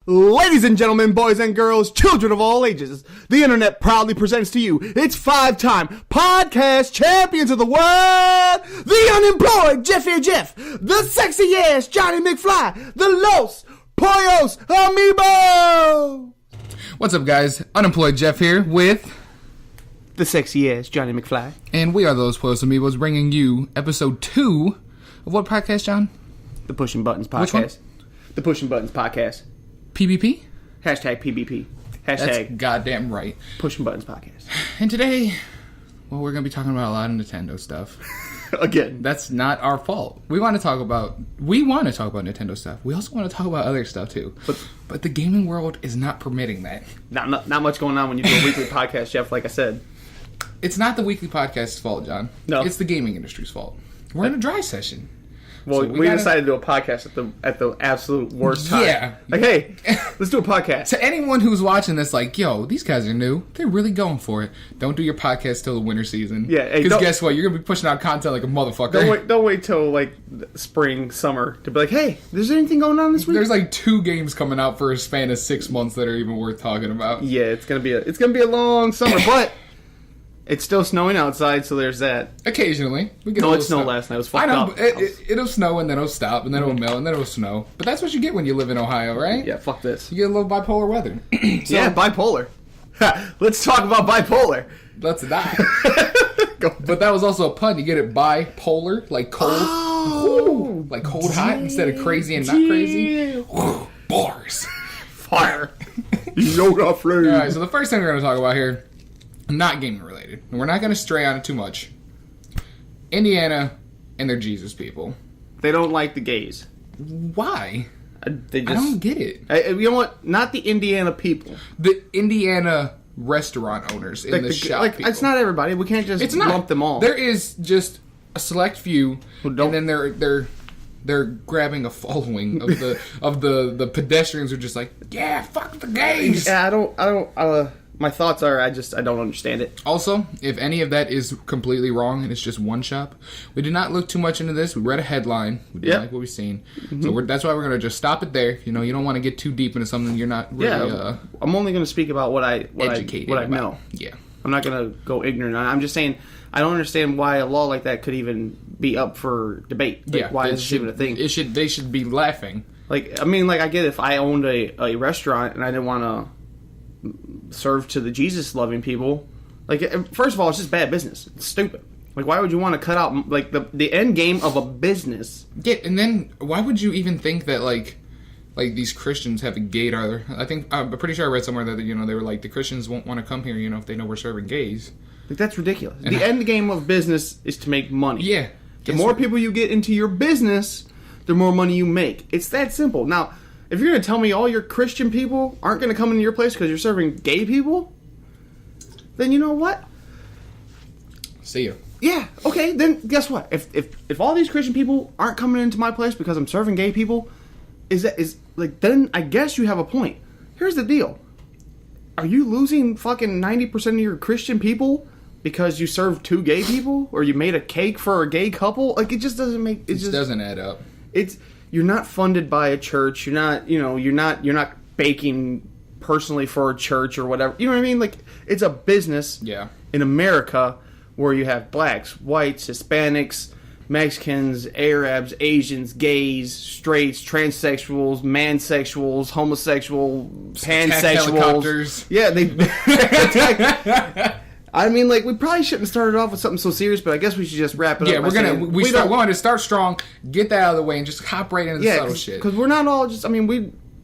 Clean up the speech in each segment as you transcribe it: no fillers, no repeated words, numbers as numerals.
Ladies and gentlemen, boys and girls, children of all ages, the internet proudly presents to you its five-time podcast champions of the world, the unemployed Jeff, the sexy-ass Johnny McFly, the Los Pollos Amiibo! What's up, guys? Unemployed Jeff here with the sexy-ass Johnny McFly. And we are the Los Pollos Amiibos, bringing you episode 2 of what podcast, John? The Pushing Buttons Podcast. Which one? The Pushing Buttons Podcast. PBP? Hashtag PBP. That's Hashtag goddamn right. Pushing Buttons Podcast. And today, well, we're going to be talking about a lot of Nintendo stuff. Again. That's not our fault. We want to talk about Nintendo stuff. We also want to talk about other stuff, too. But the gaming world is not permitting that. Not much going on when you do a weekly podcast, Jeff, like I said. It's not the weekly podcast's fault, John. No. It's the gaming industry's fault. We're in a dry session. Well, So we decided to do a podcast at the absolute worst time. Yeah. Like, hey, let's do a podcast. To anyone who's watching this, like, yo, these guys are new. They're really going for it. Don't do your podcast till the winter season. Yeah. Hey, because guess what? You're going to be pushing out content like a motherfucker. Don't wait till, like, spring, summer to be like, hey, is there anything going on this week? There's, like, 2 games coming out for a span of 6 months that are even worth talking about. Yeah, it's gonna be a long summer, but it's still snowing outside, so there's that. Occasionally. We get No, a it little snowed snow. last night. It was I fucked know. up. It'll snow, and then it'll stop, and then it'll melt, and then it'll snow. But that's what you get when you live in Ohio, right? Yeah, fuck this. You get a little bipolar weather. So, Yeah, bipolar. Let's talk about bipolar. let's die. But that was also a pun. You get it bipolar, like cold. Oh, Like cold hot instead of crazy and not crazy. Bars. Fire. Yoga flame. Alright, so the first thing we're going to talk about here, not gaming related. And we're not going to stray on it too much. Indiana and their Jesus people. They don't like the gays. Why? They just, I don't get it. You know what? Not the Indiana people. The Indiana restaurant owners in the shop Like, people. it's not everybody. We can't just It's not. lump them all. There is just a select few, Who don't- and then they're grabbing a following of the pedestrians who are just like, yeah, fuck the gays. Yeah, I don't. My thoughts are, I don't understand it. Also, if any of that is completely wrong and it's just one shop, we did not look too much into this. We read a headline. We didn't like what we've seen. Mm-hmm. So that's why we're going to just stop it there. You know, you don't want to get too deep into something you're not really I'm only going to speak about what I educated know. about. Yeah. I'm not going to go ignorant. I'm just saying I don't understand why a law like that could even be up for debate. Like, why is this even a thing? They should be laughing. Like, I mean, like, I get if I owned a restaurant and I didn't want to serve to the Jesus-loving people. Like, first of all, it's just bad business. It's stupid. Like, why would you want to cut out, like, the end game of a business? Yeah, and then why would you even think that, like these Christians have a gaydar? I'm pretty sure I read somewhere that, you know, they were like, the Christians won't want to come here, you know, if they know we're serving gays. Like, that's ridiculous. The end game of business is to make money. Yeah. The more people you get into your business, the more money you make. It's that simple. Now, if you're going to tell me all your Christian people aren't going to come into your place because you're serving gay people, then you know what? See ya. Yeah, okay, then guess what? If all these Christian people aren't coming into my place because I'm serving gay people, then I guess you have a point. Here's the deal. Are you losing fucking 90% of your Christian people because you served 2 gay people? Or you made a cake for a gay couple? Like, it just doesn't make... It just doesn't add up. You're not funded by a church. You're not baking personally for a church or whatever. You know what I mean? Like, it's a business in America where you have blacks, whites, Hispanics, Mexicans, Arabs, Asians, gays, straights, transsexuals, mansexuals, homosexual, pansexuals. Yeah, I mean, like, we probably shouldn't have started off with something so serious, but I guess we should just wrap it up. Yeah, we wanted to start strong, get that out of the way, and just hop right into the subtle shit. Because we're not all just, I mean,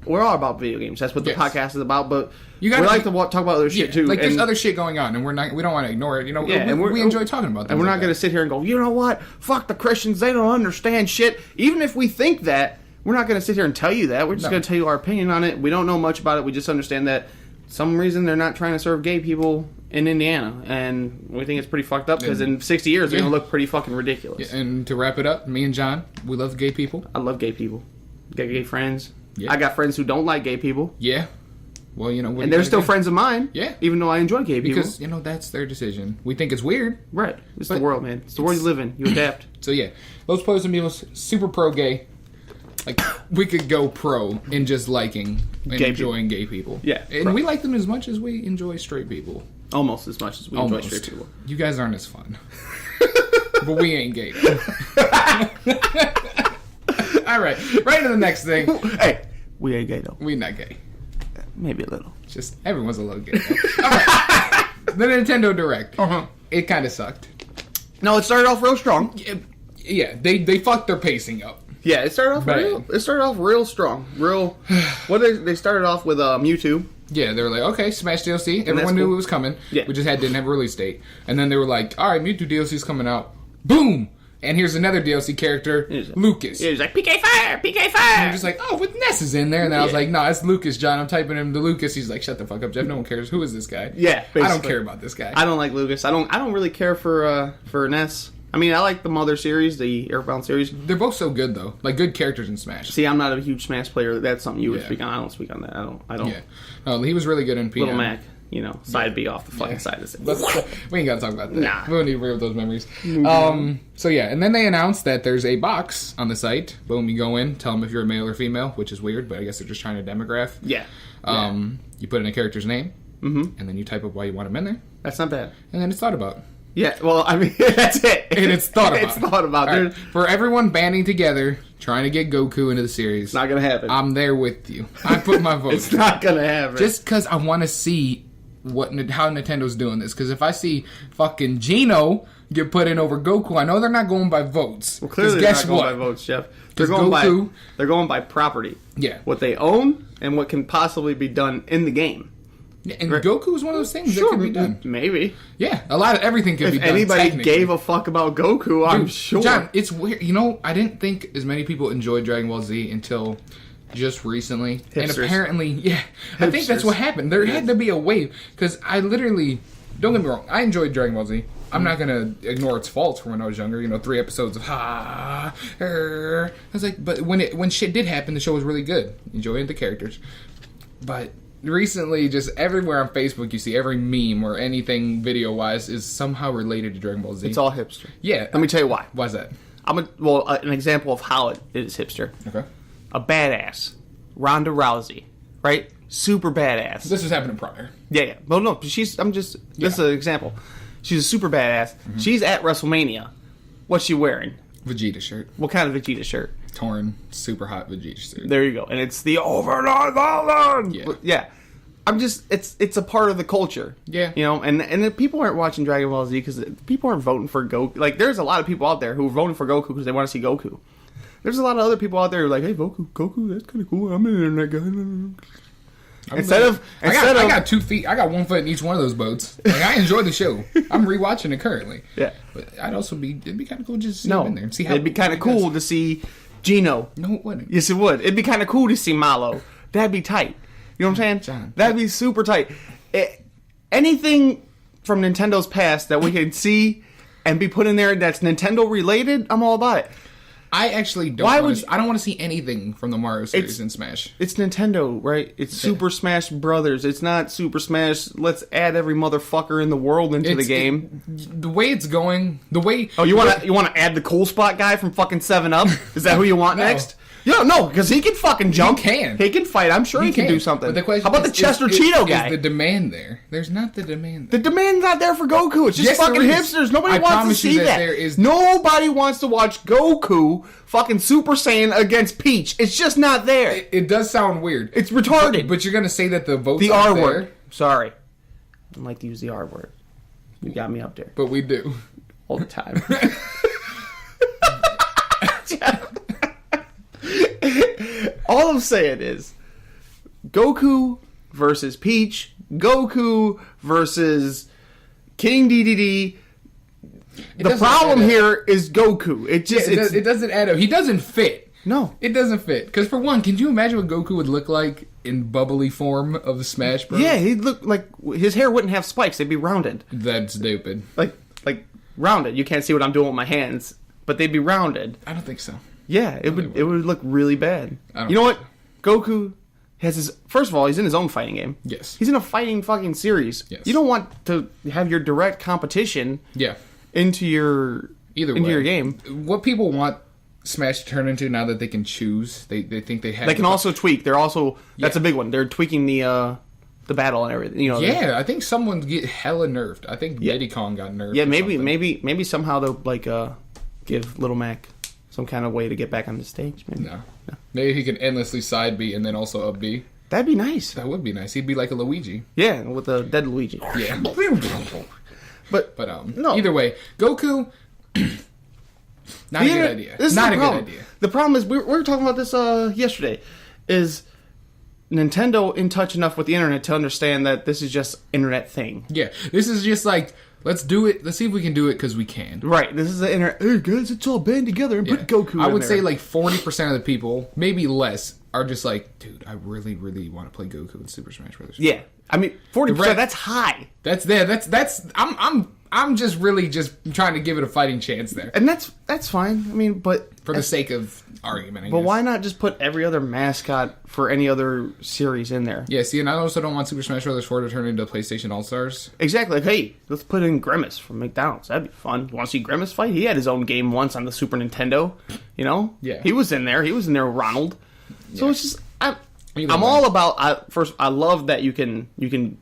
we're all about video games. That's what the podcast is about, but we like to talk about other shit, too. Like, there's other shit going on, and we don't want to ignore it. You know, we enjoy talking about that. And we're not going to sit here and go, you know what? Fuck the Christians. They don't understand shit. Even if we think that, we're not going to sit here and tell you that. We're just going to tell you our opinion on it. We don't know much about it. We just understand that some reason they're not trying to serve gay people in Indiana, and we think it's pretty fucked up because in 60 years they're going to look pretty fucking ridiculous. Yeah, and to wrap it up, me and John, we love gay people. I love gay people. Got gay friends. Yeah. I got friends who don't like gay people. Yeah. Well, you know, and they're still friends of mine. Yeah. Even though I enjoy gay people. Because, you know, that's their decision. We think it's weird. Right. It's the world, man. It's the world you live in. You adapt. So, yeah. Los Pollos Amiibos, super pro gay. Like, we could go pro in just liking and enjoying gay people. Yeah. And we like them as much as we enjoy straight people. Almost as much as we enjoy straight people. You guys aren't as fun. But we ain't gay. All right. Right to the next thing. Hey, we ain't gay, though. We not gay. Maybe a little. Just, everyone's a little gay. All right. The Nintendo Direct. Uh-huh. It kind of sucked. No, it started off real strong. Yeah, they fucked their pacing up. Yeah, it started off real strong. They started off with Mewtwo. Yeah, they were like, okay, Smash DLC. Everyone knew it was coming. Yeah. We just didn't have a release date. And then they were like, all right, Mewtwo DLC's coming out. Boom! And here's another DLC character, Lucas. He was like, PK Fire! PK Fire! And I'm just like, oh, but Ness is in there. And then I was like, no, it's Lucas, John. I'm typing him to Lucas. He's like, shut the fuck up, Jeff. No one cares. Who is this guy? Yeah, basically. I don't care about this guy. I don't like Lucas. I don't really care for Ness. I mean, I like the Mother series, the Airbound series. They're both so good, though. Like, good characters in Smash. See, I'm not a huge Smash player. That's something you would speak on. I don't speak on that. I don't. Yeah. No, he was really good in PM. Little Mac, side B off the fucking side of it. We ain't got to talk about that. Nah. We don't need to relive those memories. So, yeah. And then they announced that there's a box on the site. Boom, you go in, tell them if you're a male or female, which is weird, but I guess they're just trying to demograph. Yeah. You put in a character's name, and then you type up why you want him in there. That's not bad. And then it's thought about. Yeah, well, I mean, that's it. And it's thought about. It's thought about. Right. For everyone banding together, trying to get Goku into the series. It's not going to happen. I'm there with you. I put my vote. It's not going to happen. Just because I want to see how Nintendo's doing this. Because if I see fucking Geno get put in over Goku, I know they're not going by votes. Well, clearly they're not going by votes, Jeff. They're going by property. Yeah. What they own and what can possibly be done in the game. And Goku is one of those things that can be done. Maybe. Yeah, everything can be done. If anybody gave a fuck about Goku, I'm sure. John, it's weird. I didn't think as many people enjoyed Dragon Ball Z until just recently. Hipsters. And apparently, I think that's what happened. There had to be a wave. Because I literally, don't get me wrong, I enjoyed Dragon Ball Z. I'm not going to ignore its faults from when I was younger. 3 episodes of I was like, but when shit did happen, the show was really good. Enjoying the characters. But recently, just everywhere on Facebook, you see every meme or anything video-wise is somehow related to Dragon Ball Z. It's all hipster. Yeah. Let me tell you why. Why is that? An example of how it is hipster. Okay. A badass. Ronda Rousey. Right? Super badass. This was happening prior. Yeah. Well, no, this is an example. She's a super badass. Mm-hmm. She's at WrestleMania. What's she wearing? Vegeta shirt. What kind of Vegeta shirt? Torn, super hot Vegeta shirt. There you go. And it's the Overlord Holland. Yeah. It's a part of the culture. Yeah. And if people aren't watching Dragon Ball Z because people aren't voting for Goku. Like, there's a lot of people out there who are voting for Goku because they want to see Goku. There's a lot of other people out there who are like, hey, Goku, that's kind of cool. I'm an internet guy. I got 2 feet. I got 1 foot in each one of those boats. Like, I enjoy the show. I'm rewatching it currently. Yeah, but it'd be kind of cool just to see him in there and see how. It'd be kind of cool to see Geno. No, it wouldn't. Yes, it would. It'd be kind of cool to see Malo. That'd be tight. You know what I'm saying? John, that'd be super tight. Anything from Nintendo's past that we can see and be put in there that's Nintendo related, I'm all about it. I actually don't. I don't want to see anything from the Mario series in Smash. It's Nintendo, right? It's Super Smash Brothers. It's not Super Smash. Let's add every motherfucker in the world into the game. The way it's going, Oh, you want to add the Cool Spot guy from fucking 7-Up? Is that who you want next? No, because he can fucking jump. He can fight. I'm sure he can do something. But the question How about the Chester Cheeto guy? Is the demand there? There's not the demand there. The demand's not there for Goku. It's just fucking hipsters. Nobody wants to see that. Nobody wants to watch Goku fucking Super Saiyan against Peach. It's just not there. It does sound weird. It's retarded. But you're going to say that the votes the are R there? Word. Sorry. I don't like to use the R word. You got me up there. But we do. All the time. All I'm saying is Goku versus Peach, Goku versus King DDD. The problem here is Goku. It doesn't add up. He doesn't fit. No. It doesn't fit. Because for one, can you imagine what Goku would look like in bubbly form of the Smash Bros? Yeah, he'd look like his hair wouldn't have spikes. They'd be rounded. That's stupid. Like rounded. You can't see what I'm doing with my hands, but they'd be rounded. I don't think so. Yeah, it would look really bad. You know what? Goku has his... First of all, he's in his own fighting game. Yes. He's in a fighting fucking series. Yes. You don't want to have your direct competition into your your game. What people want Smash turn into now that they can choose? They think they have. They can also tweak. They're also that's a big one. They're tweaking the battle and everything. You know. Yeah, I think someone get hella nerfed. I think Diddy Kong got nerfed. Yeah, maybe somehow they'll like give Little Mac some kind of way to get back on the stage. Maybe. No. Maybe he can endlessly side B and then also up B. That'd be nice. That would be nice. He'd be like a Luigi. Yeah, with a dead Luigi. Yeah. But no. Either way, Goku. Not a good idea. This is not a good idea. The problem is we were talking about this yesterday. Is Nintendo in touch enough with the internet to understand that this is just internet thing? Yeah, this is just like let's do it. Let's see if we can do it because we can. Right. This is the internet. Hey guys, let's all band together and put Goku. I would say like 40% of the people, maybe less, are just like, dude, I really, really want to play Goku in Super Smash Bros. Yeah, I mean 40%. That's high. That's there. That's. I'm just really just trying to give it a fighting chance there, and that's fine. I mean, but for the sake of argument, I but guess. Why not just put every other mascot for any other series in there? Yeah. See, and I also don't want Super Smash Bros. 4 to turn into PlayStation All Stars. Exactly. Like, hey, let's put in Grimace from McDonald's. That'd be fun. You want to see Grimace fight? He had his own game once on the Super Nintendo. You know. Yeah. He was in there. He was in there with Ronald. So it's just I'm all about. First, I love that you can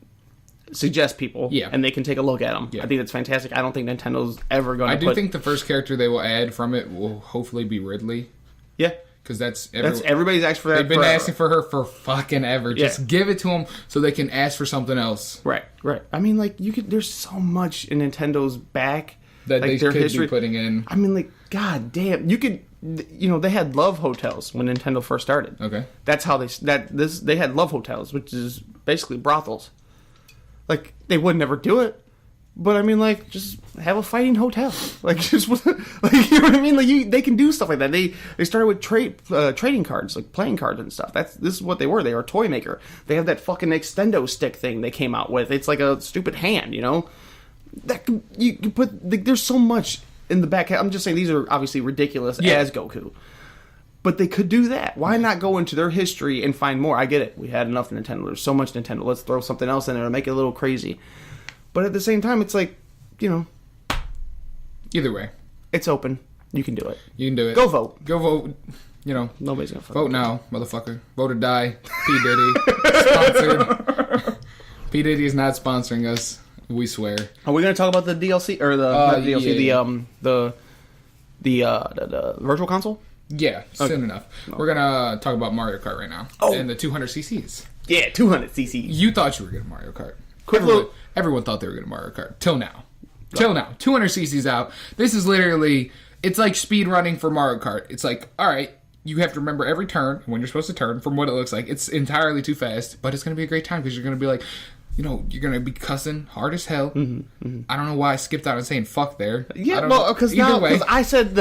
suggest people, and they can take a look at them. Yeah. I think that's fantastic. I don't think Nintendo's ever going to. I do think the first character they will add from it will hopefully be Ridley. Yeah, because that's everybody's asked for that. They've been asking for her for fucking ever. Just give it to them so they can ask for something else. Right. I mean, like you could. There's so much in Nintendo's back that like, they could be putting in. I mean, like, god damn, you could. You know, they had love hotels when Nintendo first started. Okay, that's how they had love hotels, which is basically brothels. Like they would never do it, but I mean, like just have a fighting hotel. Like just like you know what I mean. Like they can do stuff like that. They started with trading cards, like playing cards and stuff. This is what they were. They were a toy maker. They have that fucking extendo stick thing they came out with. It's like a stupid hand, you know. That you put. There's so much in the back. I'm just saying these are obviously ridiculous as Goku. But they could do that. Why not go into their history and find more? I get it. We had enough Nintendo. There's so much Nintendo. Let's throw something else in there and make it a little crazy. But at the same time, it's like, you know. Either way. It's open. You can do it. You can do it. Go vote. Go vote. You know. Nobody's going to vote now, motherfucker. Vote or die. P. Diddy. Sponsored. P. Diddy is not sponsoring us. We swear. Are we going to talk about the DLC? Or the DLC, the Virtual Console? Yeah, soon enough. We're going to talk about Mario Kart right now. Oh. And the 200 cc's. Yeah, 200 cc's. You thought you were getting Mario Kart. Everyone thought they were getting Mario Kart. Till now. 200 cc's out. This is literally, it's like speed running for Mario Kart. It's like, all right, you have to remember every turn, when you're supposed to turn, from what it looks like. It's entirely too fast, but it's going to be a great time because you're going to be like, you know, you're going to be cussing hard as hell. I don't know why I skipped out and saying fuck there. Yeah, well, because I said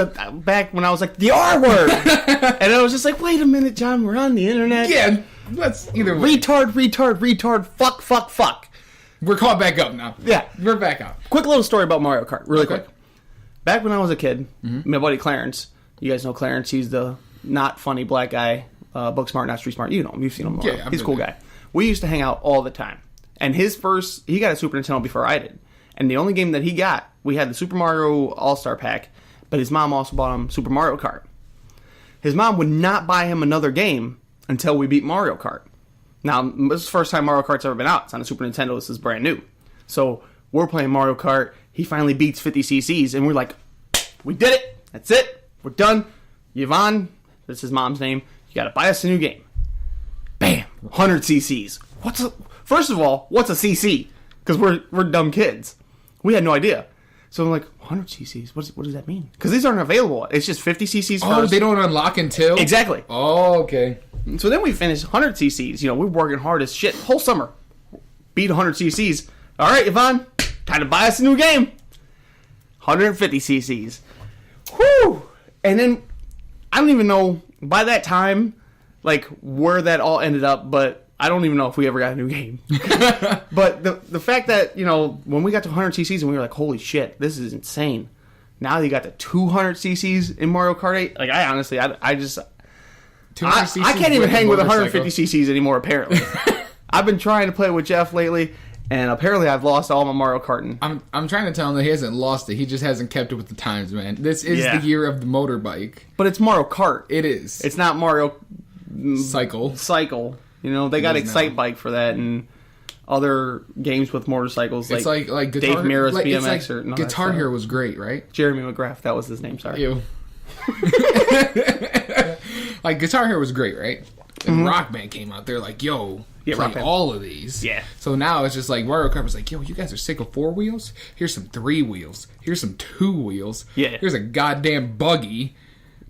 back when I was like, the R word. And I was just like, wait a minute, John, we're on the internet. Yeah, let's either way. Retard, fuck. We're caught back up now. Yeah. We're back up. Quick little story about Mario Kart, really quick. Back when I was a kid, my buddy Clarence, you guys know Clarence, he's the not funny black guy, book smart, not street smart. You know him, you've seen him. Yeah, he's a cool guy. We used to hang out all the time. And he got a Super Nintendo before I did. And the only game that he got, we had the Super Mario All-Star Pack, but his mom also bought him Super Mario Kart. His mom would not buy him another game until we beat Mario Kart. Now, this is the first time Mario Kart's ever been out. It's on a Super Nintendo. This is brand new. So, we're playing Mario Kart. He finally beats 50 cc's, and we're like, we did it. That's it. We're done. Yvonne, that's his mom's name. You gotta buy us a new game. Bam. 100 cc's. First of all, what's a CC? Because we're dumb kids. We had no idea. So I'm like, 100 cc's? What does that mean? Because these aren't available. It's just 50 cc's first. Oh, they don't unlock until? Exactly. Oh, okay. So then we finished 100 cc's. You know, we're working hard as shit. Whole summer. Beat 100 cc's. All right, Yvonne. Time to buy us a new game. 150 cc's. Whew. And then, I don't even know, by that time, like, where that all ended up, but I don't even know if we ever got a new game. But the fact that, you know, when we got to 100 cc's and we were like, holy shit, this is insane. Now you got the 200 cc's in Mario Kart 8. Like, I honestly, I just... I can't even hang with 150 cc's anymore, apparently. I've been trying to play with Jeff lately, And apparently I've lost all my Mario Karting. I'm trying to tell him that he hasn't lost it. He just hasn't kept it with the times, man. This is the year of the motorbike. But it's Mario Kart. It is. It's not Mario Cycle. You know, they got Excite Bike for that and other games with motorcycles. It's like Guitar, Dave Mira's like, BMX it's like or Guitar Hero was great, right? Jeremy McGrath, that was his name. Sorry. Ew. Like Guitar Hero was great, right? And Rock Band came out. They're like, yo, play all of these. Yeah. So now it's just like Mario Kart was like, yo, you guys are sick of 4 wheels? Here's some 3 wheels. Here's some 2 wheels. Yeah. Here's a goddamn buggy.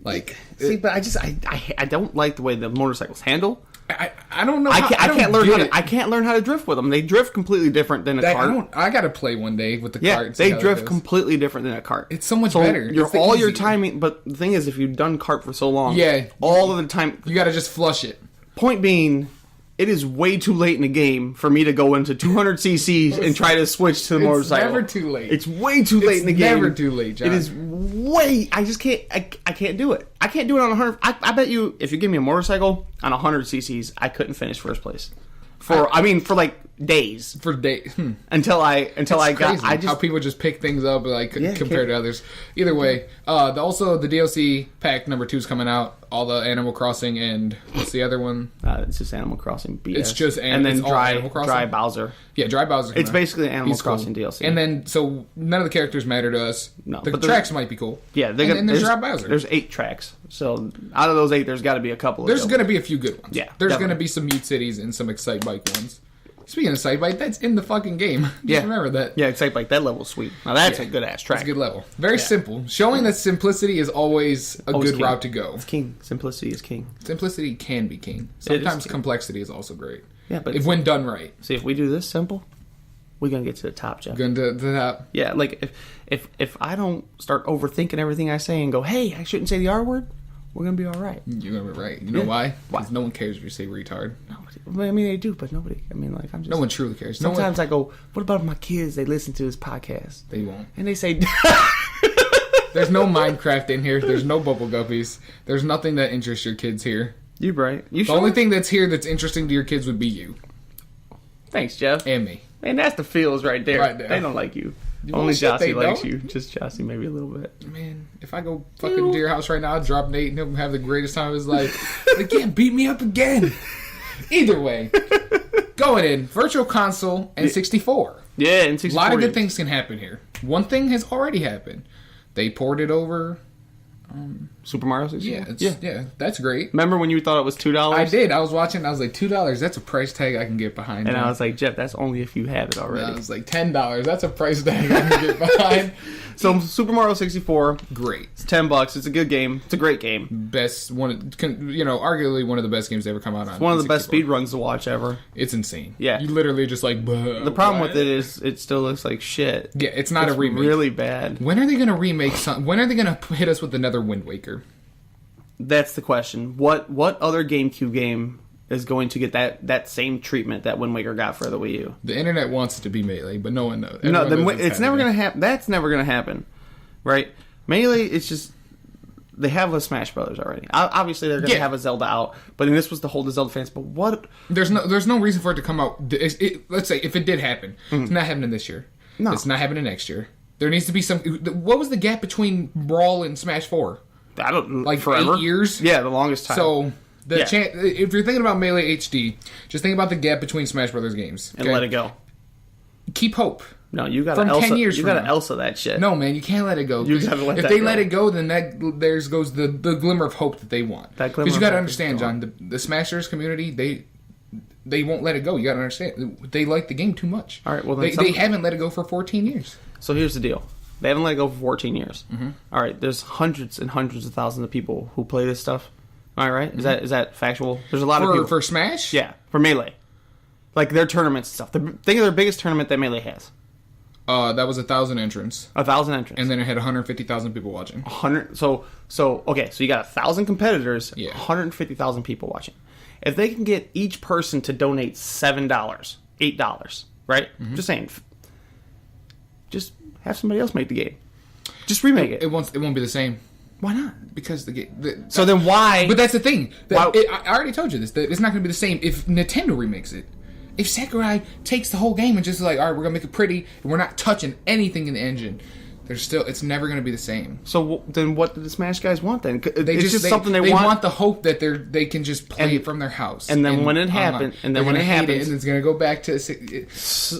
Like, see, but I don't like the way the motorcycles handle. I don't know. I can't learn how to drift with them. They drift completely different than a cart. I gotta play one day with the cart. They drift completely different than a cart. It's so much better. Your timing. But the thing is, if you've done cart for so long, all of the time you gotta just flush it. Point being, it is way too late in the game for me to go into 200 cc's and try to switch to the motorcycle. It's never too late. It's way too late in the game. It's never too late, John. It is way... I just can't... I can't do it. I can't do it on 100... I bet you, if you give me a motorcycle on 100 cc's, I couldn't finish first place. For like days. For days. Until I got... How people just pick things up like compared to others. Either way, also the DLC pack number 2 is coming out. All the Animal Crossing and what's the other one? It's just Animal Crossing BS. It's just and then Animal Crossing? Dry Bowser. Yeah, Dry Bowser. It's basically Animal Crossing DLC. And then, so none of the characters matter to us. No, the tracks might be cool. Yeah, and there's Dry Bowser. There's 8 tracks. So out of those 8, there's got to be a couple. There's going to be a few good ones. Yeah, there's going to be some Mute Cities and some Excite Bike ones. Speaking of Excite Bike, that's in the fucking game. Just remember that. Yeah, Excite Bike, that level's sweet. Now that's a good ass track. It's a good level. Very simple. Showing that simplicity is always a good route to go. It's king. Simplicity is king. Simplicity can be king. Sometimes complexity is also great. Yeah, but when done right. See, if we do this simple, we're gonna get to the top, Jeff. Going to the top. Yeah, like if I don't start overthinking everything I say and go, hey, I shouldn't say the R word, we're gonna be all right. You're gonna be right. You know why? Because no one cares if you say retard. I mean, they do, but nobody. I mean, like, I'm just. No one truly cares. Sometimes I go, what about my kids? They listen to this podcast. They won't. And they say. There's no Minecraft in here. There's no Bubble Guppies. There's nothing that interests your kids here. You right. The only thing that's here that's interesting to your kids would be you. Thanks, Jeff. And me. Man, that's the feels right there. Right there. They don't like you. Only Jossie likes you. Just Jossie, maybe a little bit. Man, if I go fucking to your house right now, I'll drop Nate and he'll have the greatest time of his life. They can't beat me up again. Either way, going in Virtual Console and 64. Yeah, and 64. A lot of good things can happen here. One thing has already happened. They ported over Super Mario 64. Yeah, that's great. Remember when you thought it was $2? I did. I was watching. I was like, $2. That's a price tag I can get behind. And I was like, Jeff, that's only if you have it already. I was like, $10. That's a price tag I can get behind. So Super Mario 64, great. It's $10. It's a good game. It's a great game. Best one, arguably one of the best games to ever come out on. It's one of the best speed runs to watch ever. It's insane. Yeah, you literally just like. The problem with it is it still looks like shit. Yeah, it's not a remake. Really bad. When are they going to remake something? When are they going to hit us with another Wind Waker? That's the question. What other GameCube game is going to get that same treatment that Wind Waker got for the Wii U? The internet wants it to be Melee, but no one knows. It's never going to happen. That's never going to happen, right? Melee, it's just they have a Smash Brothers already. Obviously, they're going to have a Zelda out, but this was to hold the Zelda fans. But what? There's no reason for it to come out. Let's say if it did happen, it's not happening this year. No, it's not happening next year. There needs to be some. What was the gap between Brawl and Smash 4? I don't like forever. 8 years. Yeah, the longest time. So if you're thinking about Melee HD, just think about the gap between Smash Brothers games and let it go. Keep hope. No, you got to 10 years. You got to Elsa that shit. No, man, you can't let it go. You got to let if that they go. let it go, then there goes the glimmer of hope that they want. Because you got to understand, John, the Smashers community, they won't let it go. You got to understand, they like the game too much. All right, well then they haven't let it go for 14 years. So here's the deal. They haven't let it go for 14 years. Mm-hmm. All right, there's hundreds and hundreds of thousands of people who play this stuff. All right, Mm-hmm. Is that factual? There's a lot of people for Smash. Yeah, for Melee, like their tournaments and stuff. Think of their biggest tournament that Melee has. That was 1,000 entrants. 1,000 entrants, and then it had 150,000 people watching. 100. So okay, so you got 1,000 competitors. Yeah. 150,000 people watching. If they can get each person to donate $7, $8, right? Mm-hmm. Just saying. Just have somebody else make the game. Just remake it. It won't be the same. Why not? Because so then why? But that's the thing. I already told you this. That it's not going to be the same if Nintendo remakes it. if Sakurai takes the whole game and just like, all right, we're gonna make it pretty, and we're not touching anything in the engine, it's never gonna be the same. So then, what do the Smash guys want then? It's just something they want. They want the hope that they can just play it from their house. And then when it happens, and it's gonna go back to. It's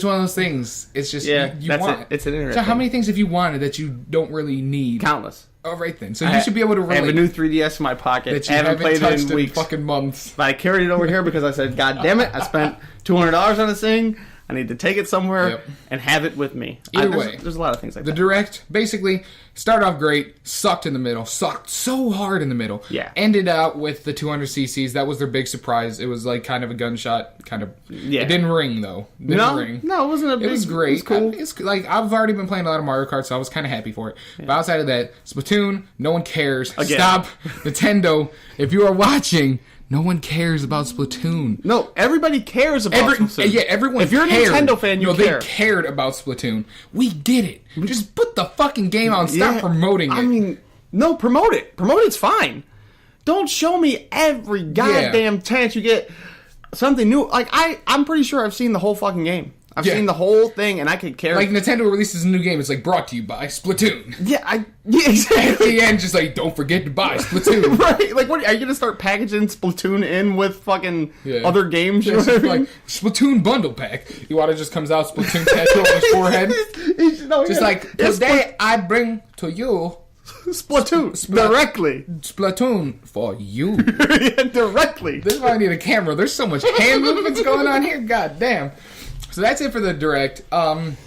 one of those things. It's just you want. It's an interesting. So how many things have you wanted that you don't really need? Countless. Oh, right then. So you should be able to relate. I have a new 3DS in my pocket. That you haven't played it in weeks. Fucking months. But I carried it over here because I said, God damn it, I spent $200 on this thing. I need to take it somewhere and have it with me. Either way. There's a lot of things like that. The Direct, basically, started off great, sucked in the middle, sucked so hard in the middle. Yeah. Ended out with the 200cc's. That was their big surprise. It was like kind of a gunshot, kind of... Yeah. It didn't ring, though. Didn't ring. No, it wasn't a big... It was great. It was cool. It's like, I've already been playing a lot of Mario Kart, so I was kind of happy for it. Yeah. But outside of that, Splatoon, no one cares. Again. Stop. Nintendo, if you are watching... No one cares about Splatoon. No, everybody cares about Splatoon. Yeah, everyone. If you're a Nintendo fan, you care. They cared about Splatoon. We get it. Just put the fucking game out and stop promoting it. I mean, no, promote it. Promote it's fine. Don't show me every goddamn chance you get something new. Like I'm pretty sure I've seen the whole fucking game. I've seen the whole thing, and I could care. Like Nintendo releases a new game, it's like brought to you by Splatoon. Yeah, exactly. At the end, just like don't forget to buy Splatoon. Right? Like, what are you gonna start packaging Splatoon in with fucking other games? You know what I mean? Like Splatoon bundle pack. Iwata just comes out Splatoon tattoo on his forehead. Just like today, I bring to you Splatoon directly. Splatoon for you. Directly. This is why I need a camera. There's so much hand movements going on here. God damn. So that's it for the Direct. That's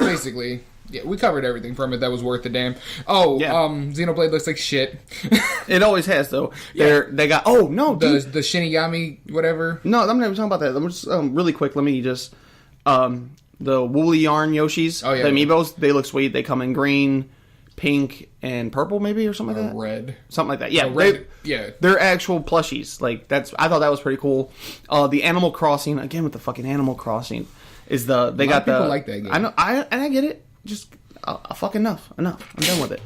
basically... Yeah, we covered everything from it that was worth the damn. Oh, Xenoblade looks like shit. It always has, though. They got... Oh, no, dude. The Shinigami, whatever. No, I'm not even talking about that. I'm just... really quick, let me just... the Woolly Yarn Yoshis, the Amiibos, they look sweet. They come in green, pink, and purple, maybe, or something like that? Red. Something like that. Yeah, red. They're actual plushies. Like, I thought that was pretty cool. The Animal Crossing, again with the fucking Animal Crossing, is people like that game. I know, and I get it. Just fucking enough. I'm done with it.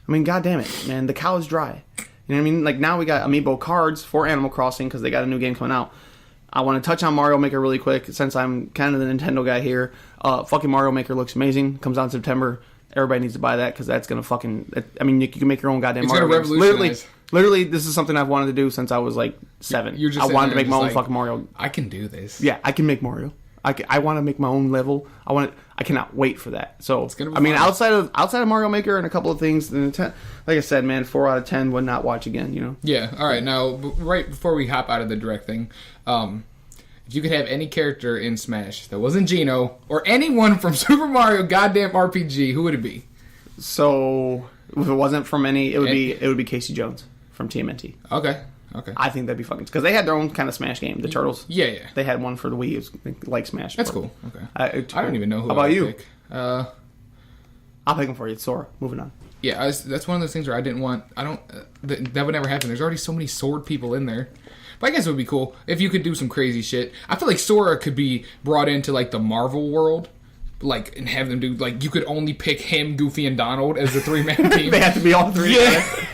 I mean, god damn it, man. The cow is dry. You know what I mean? Like, now we got Amiibo cards for Animal Crossing because they got a new game coming out. I want to touch on Mario Maker really quick since I'm kind of the Nintendo guy here. Fucking Mario Maker looks amazing. Comes out in September. Everybody needs to buy that because that's going to fucking... I mean, you can make your own goddamn Mario games. Literally, this is something I've wanted to do since I was like 7. I wanted to make my own fucking Mario. I can do this. Yeah, I can make Mario. I want to make my own level. I cannot wait for that. So, it's gonna be fun. Outside of Mario Maker and a couple of things, like I said, man, 4 out of 10 would not watch again, you know? Yeah, alright, now, right before we hop out of the Direct thing, if you could have any character in Smash that wasn't Geno, or anyone from Super Mario goddamn RPG, who would it be? So, if it wasn't from it would be Casey Jones from TMNT. Okay. I think that'd be fucking... Because they had their own kind of Smash game, the Turtles. Yeah. They had one for the Wii. It was like Smash. That's cool. Okay. I don't even know who. How about you? Pick. I'll pick him for you. It's Sora. Moving on. Yeah, that's one of those things where I didn't want... that would never happen. There's already so many sword people in there. But I guess it would be cool if you could do some crazy shit. I feel like Sora could be brought into, like, the Marvel world. Like, and have them do... Like, you could only pick him, Goofy, and Donald as the 3-man team. They have to be all 3. Yeah.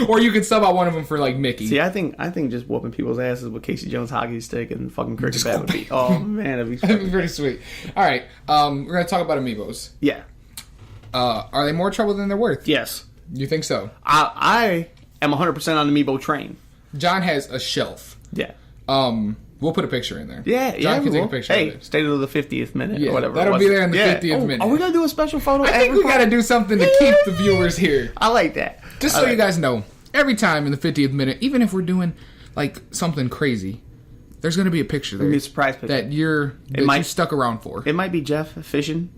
Or you could sub out one of them for, like, Mickey. See, I think just whooping people's asses with Casey Jones hockey stick and fucking Cricket Bat would be... Oh, man, that'd be pretty sweet. All right, we're going to talk about Amiibos. Yeah. Are they more trouble than they're worth? Yes. You think so? I am 100% on the Amiibo train. John has a shelf. Yeah. We'll put a picture in there. Yeah, John can take a picture of it. State of the 50th minute or whatever. That'll be there in the 50th minute. Are we going to do a special photo? I think we got to do something to keep the viewers here. I like that. Just so you guys know, every time in the 50th minute, even if we're doing like something crazy, there's going to be a picture there. It'll be a surprise picture. That you stuck around for. It might be Jeff fishing.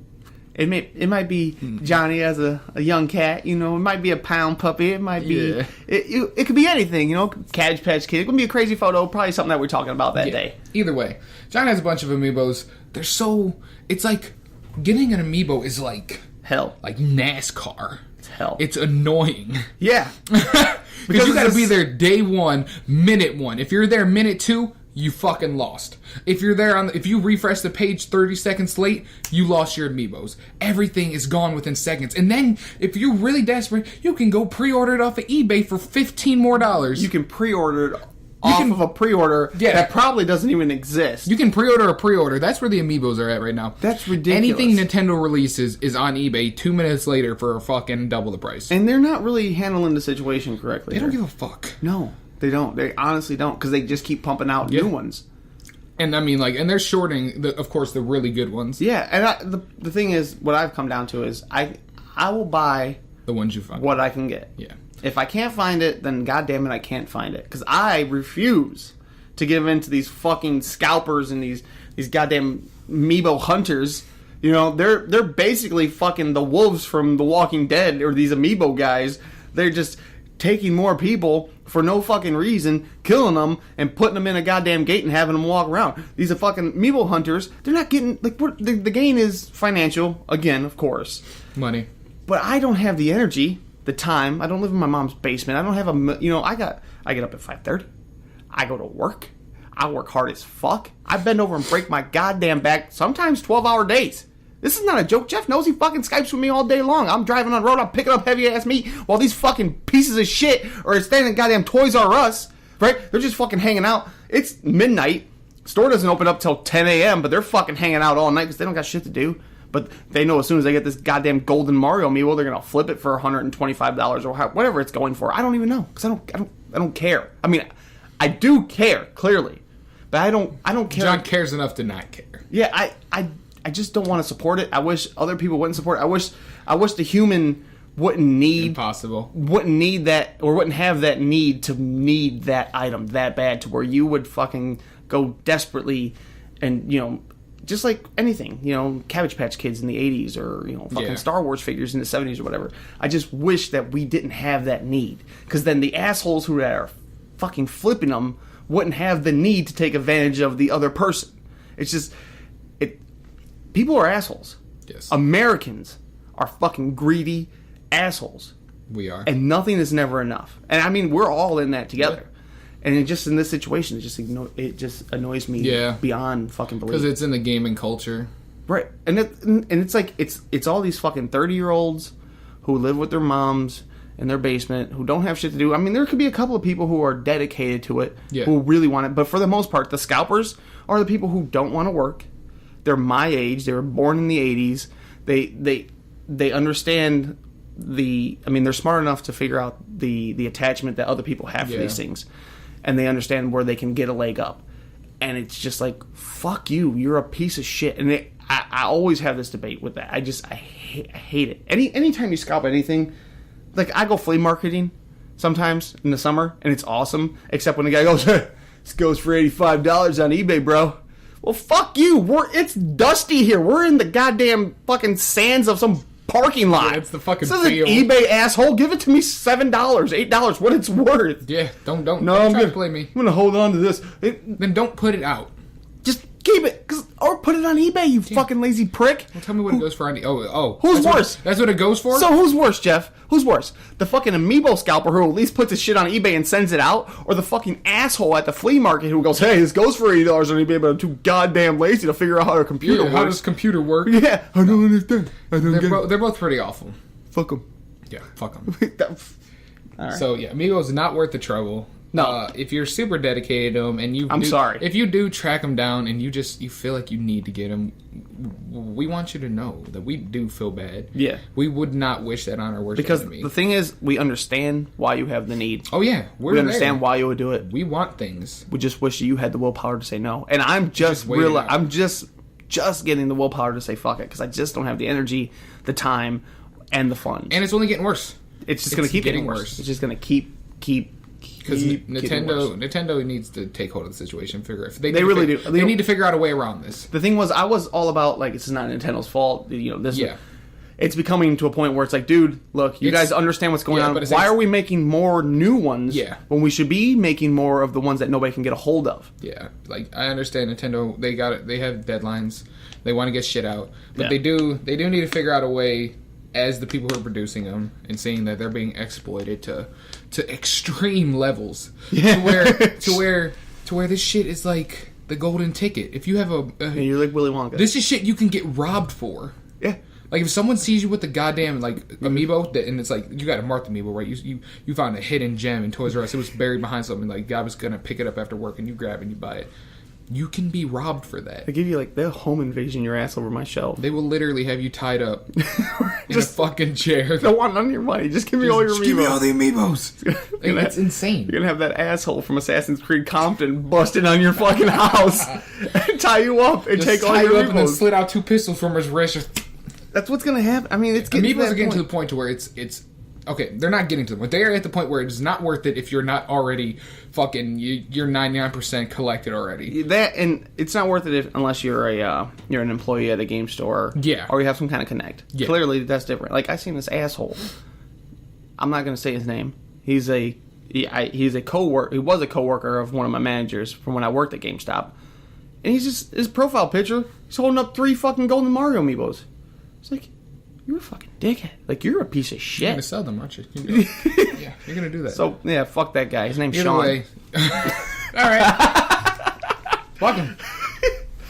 It might be Johnny as a young cat, you know. It might be a pound puppy. It might be... It could be anything, you know. Cabbage Patch Kid. It could be a crazy photo. Probably something that we're talking about that day. Either way. John has a bunch of Amiibos. They're so... It's like... Getting an Amiibo is like... Hell. Like NASCAR. It's hell. It's annoying. Yeah. because you gotta be there day 1, minute 1. If you're there minute 2... you fucking lost. If you're there if you refresh the page 30 seconds late, you lost your Amiibos. Everything is gone within seconds. And then, if you're really desperate, you can go pre-order it off of eBay for $15 more. You can pre-order it off of a pre-order that probably doesn't even exist. You can pre-order a pre-order. That's where the amiibos are at right now. That's ridiculous. Anything Nintendo releases is on eBay 2 minutes later for a fucking double the price. And they're not really handling the situation correctly. They don't give a fuck. No, they don't. They honestly don't, because they just keep pumping out new ones. And I mean, like, and they're shorting, of course, the really good ones. Yeah, and the thing is, what I've come down to is I will buy the ones you find. What I can get. Yeah. If I can't find it, then goddamn it, I can't find it. Because I refuse to give in to these fucking scalpers and these goddamn amiibo hunters. You know, they're basically fucking the wolves from The Walking Dead, or these amiibo guys. They're just taking more people for no fucking reason, killing them, and putting them in a goddamn gate and having them walk around. These are fucking amiibo hunters. They're not getting, like, the gain is financial, again, of course. Money. But I don't have the energy, the time. I don't live in my mom's basement. I don't have I get up at 5:30. I go to work. I work hard as fuck. I bend over and break my goddamn back, sometimes 12-hour days. This is not a joke. Jeff knows, he fucking Skypes with me all day long. I'm driving on the road, I'm picking up heavy-ass meat while these fucking pieces of shit are standing in goddamn Toys R Us, right? They're just fucking hanging out. It's midnight. Store doesn't open up till 10 a.m., but they're fucking hanging out all night because they don't got shit to do. But they know as soon as they get this goddamn golden Mario amiibo, they're gonna flip it for $125 or whatever it's going for. I don't even know, because I don't care. I mean, I do care, clearly, but I don't care. John cares enough to not care. Yeah, I just don't want to support it. I wish other people wouldn't support it. I wish the human wouldn't need that, or wouldn't have that need to need that item that bad, to where you would fucking go desperately and, you know, just like anything, you know, Cabbage Patch Kids in the 80s, or, you know, fucking Star Wars figures in the 70s or whatever. I just wish that we didn't have that need, because then the assholes who are fucking flipping them wouldn't have the need to take advantage of the other person. It's just, people are assholes. Yes. Americans are fucking greedy assholes. We are. And nothing is never enough. And I mean, we're all in that together. Yeah. And it just, in this situation, it just annoys me beyond fucking belief. Because it's in the gaming culture. Right. And it's like, it's all these fucking 30-year-olds who live with their moms in their basement, who don't have shit to do. I mean, there could be a couple of people who are dedicated to it, who really want it. But for the most part, the scalpers are the people who don't want to work. They're my age. They were born in the 80s. They understand they're smart enough to figure out the attachment that other people have for these things. And they understand where they can get a leg up. And it's just like, fuck you. You're a piece of shit. And I always have this debate with that. I hate it. Anytime you scalp anything, like, I go flea marketing sometimes in the summer, and it's awesome. Except when the guy goes, this goes for $85 on eBay, bro. Well, fuck you. It's dusty here. We're in the goddamn fucking sands of some parking lot. Yeah, it's the fucking field. This is an eBay asshole. Give it to me $7, $8, what it's worth. Yeah, don't try to play me. I'm gonna hold on to this. Then don't put it out. Just keep it, or put it on eBay, you fucking lazy prick. Well, tell me what it goes for on eBay. Oh. Who's worse? That's what it goes for? So who's worse, Jeff? Who's worse? The fucking amiibo scalper who at least puts his shit on eBay and sends it out? Or the fucking asshole at the flea market who goes, hey, this goes for $80 on eBay, but I'm too goddamn lazy to figure out how a computer works. How does computer work? Yeah, I don't understand. They're both pretty awful. Fuck them. Yeah, fuck them. Right. So, yeah, amiibos not worth the trouble. No. If you're super dedicated to them, and if you do track them down and you feel like you need to get them, we want you to know that we do feel bad. Yeah. We would not wish that on our worst enemy. Because the thing is, we understand why you have the need. Oh, yeah. We understand why you would do it. We want things. We just wish you had the willpower to say no. And I'm just getting the willpower to say fuck it, because I just don't have the energy, the time, and the funds. And it's only getting worse. It's just going to keep getting worse. It's just going to keep because Nintendo needs to take hold of the situation, figure it. They really do. They need to figure out a way around this. The thing was, I was all about, like, this is not Nintendo's fault. You know, this. Yeah. It's becoming to a point where it's like, dude, look, you guys understand what's going on. Why are we making more new ones when we should be making more of the ones that nobody can get a hold of? Yeah, like, I understand Nintendo. They got it. They have deadlines. They want to get shit out, but they do need to figure out a way, as the people who are producing them, and seeing that they're being exploited to extreme levels, to where this shit is like the golden ticket. If you have you're like Willy Wonka. This is shit you can get robbed for. Yeah. Like, if someone sees you with the goddamn, like, amiibo, and it's like, you got a Martha amiibo, right? You found a hidden gem in Toys R Us. It was buried behind something. Like, guy was going to pick it up after work, and you grab it and you buy it. You can be robbed for that. They give you, like, they'll home invasion your ass over my shelf. They will literally have you tied up in a fucking chair. Don't want none of your money. Just give me all your amiibos. Give me all the amiibos. That's insane. You're going to have that asshole from Assassin's Creed Compton busting on your fucking house and tie you up and take all your amiibos. And then slid out 2 pistols from his wrist. That's what's going to happen. I mean, it's getting amiibos are getting to the point to where it's okay, they're not getting to the point. They are at the point where it is not worth it if you're not already fucking you're 99% collected already. That, and it's not worth it unless you're you're an employee at a game store, or you have some kind of connect. Yeah. Clearly, that's different. Like, I seen this asshole. I'm not going to say his name. He's a coworker. He was a coworker of one of my managers from when I worked at GameStop, and he's just his profile picture. He's holding up 3 fucking Golden Mario amiibos. It's like, you're a fucking dickhead. Like, you're a piece of shit. You're going to sell them, aren't you? Yeah, you're going to do that. So, yeah, fuck that guy. His name's Sean. Way. Alright. Fuck him.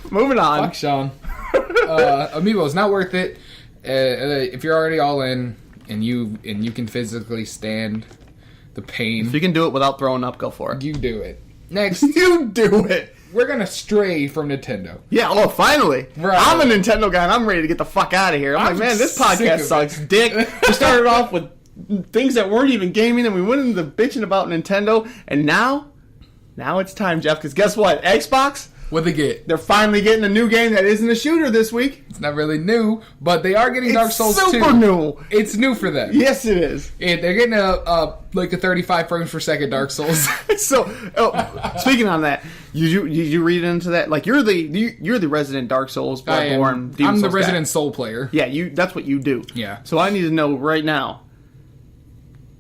Moving on. Fuck Sean. Amiibo's not worth it. If you're already all in and you can physically stand the pain. If you can do it without throwing up, go for it. You do it. Next. You do it. We're going to stray from Nintendo. Yeah, oh, finally. Right. I'm a Nintendo guy, and I'm ready to get the fuck out of here. I'm like, man, this podcast sucks dick. We started off with things that weren't even gaming, and we went into bitching about Nintendo, and now it's time, Jeff, because guess what? Xbox? What'd they get? They're finally getting a new game that isn't a shooter this week. It's not really new, but they are getting Dark Souls 2. It's super new. It's new for them. Yes, it is. They're getting a 35 frames per second Dark Souls. So, speaking on that, you read into that? Like, you're the resident Dark Souls, Bloodborne, I'm the resident Soul player. Yeah, that's what you do. Yeah. So I need to know right now,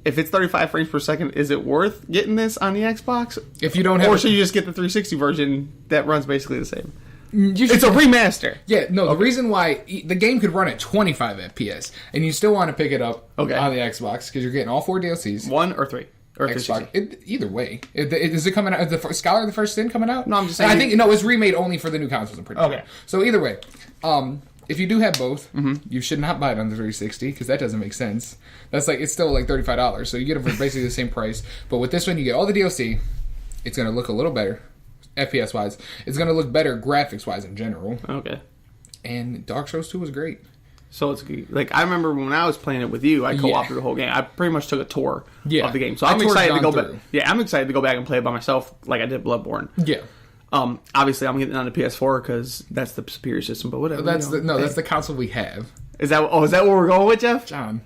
if it's 35 frames per second, is it worth getting this on the Xbox? If you don't have, or should you just get the 360 version that runs basically the same? It's a remaster. Yeah, no. The reason why the game could run at 25 FPS and you still want to pick it up on the Xbox because you're getting all 4 DLCs. 1 or 3 or Xbox. Either way, is it coming out? Is the Scholar the first sin coming out? No, I'm just saying. I think it's remade only for the new consoles. I'm pretty sure. So either way, if you do have both, you should not buy it on the 360 because that doesn't make sense. That's it's still like $35, so you get them for basically the same price. But with this one, you get all the DLC. It's going to look a little better, FPS wise. It's going to look better graphics wise in general. Okay. And Dark Souls 2 was great. So it's like, I remember when I was playing it with you, I co-opted the whole game. I pretty much took a tour of the game. So I'm excited to go back. Yeah, I'm excited to go back and play it by myself like I did Bloodborne. Yeah. Obviously, I'm getting on the PS4 because that's the superior system. But whatever. That's the console we have. Is that what we're going with, Jeff? John,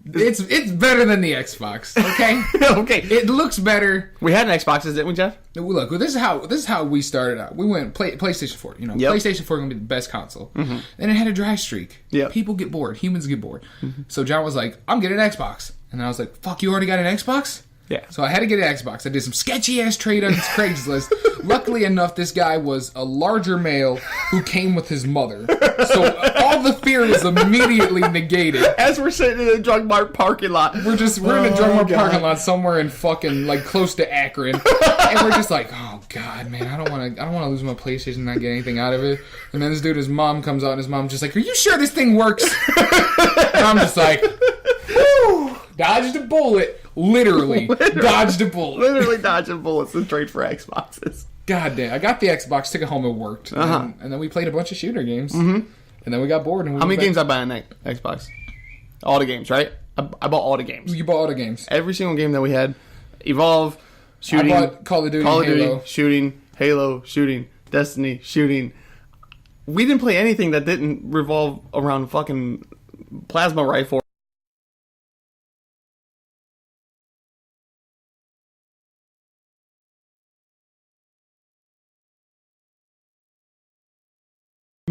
it's better than the Xbox. Okay. Okay. It looks better. We had an Xbox, didn't we, Jeff? Look, this is how we started out. We went PlayStation 4. PlayStation 4 is gonna be the best console. Mm-hmm. Then it had a dry streak. Yeah. People get bored. Humans get bored. Mm-hmm. So John was like, "I'm getting an Xbox," and I was like, "Fuck, you already got an Xbox?" Yeah. So I had to get an Xbox. I did some sketchy ass trade on Craigslist. Luckily enough, this guy was a larger male who came with his mother. So all the fear was immediately negated. As we're sitting in a drug mart parking lot. We're in a drug mart parking lot somewhere in fucking close to Akron. And we're just like, oh god, man, I don't want to lose my PlayStation and not get anything out of it. And then this dude, his mom comes out and his mom's just like, are you sure this thing works? And I'm just like, whew, dodged a bullet. Literally dodged a bullet. Literally dodging bullets to trade for Xboxes. God damn. I got the Xbox, took it home, it worked. And then we played a bunch of shooter games. Mm-hmm. And then we got bored. And how many games I buy on that Xbox? All the games, right? I bought all the games. You bought all the games. Every single game that we had. Evolve, shooting. I bought Call of Duty, Halo. Shooting, Halo, shooting, Destiny, shooting. We didn't play anything that didn't revolve around fucking plasma rifle.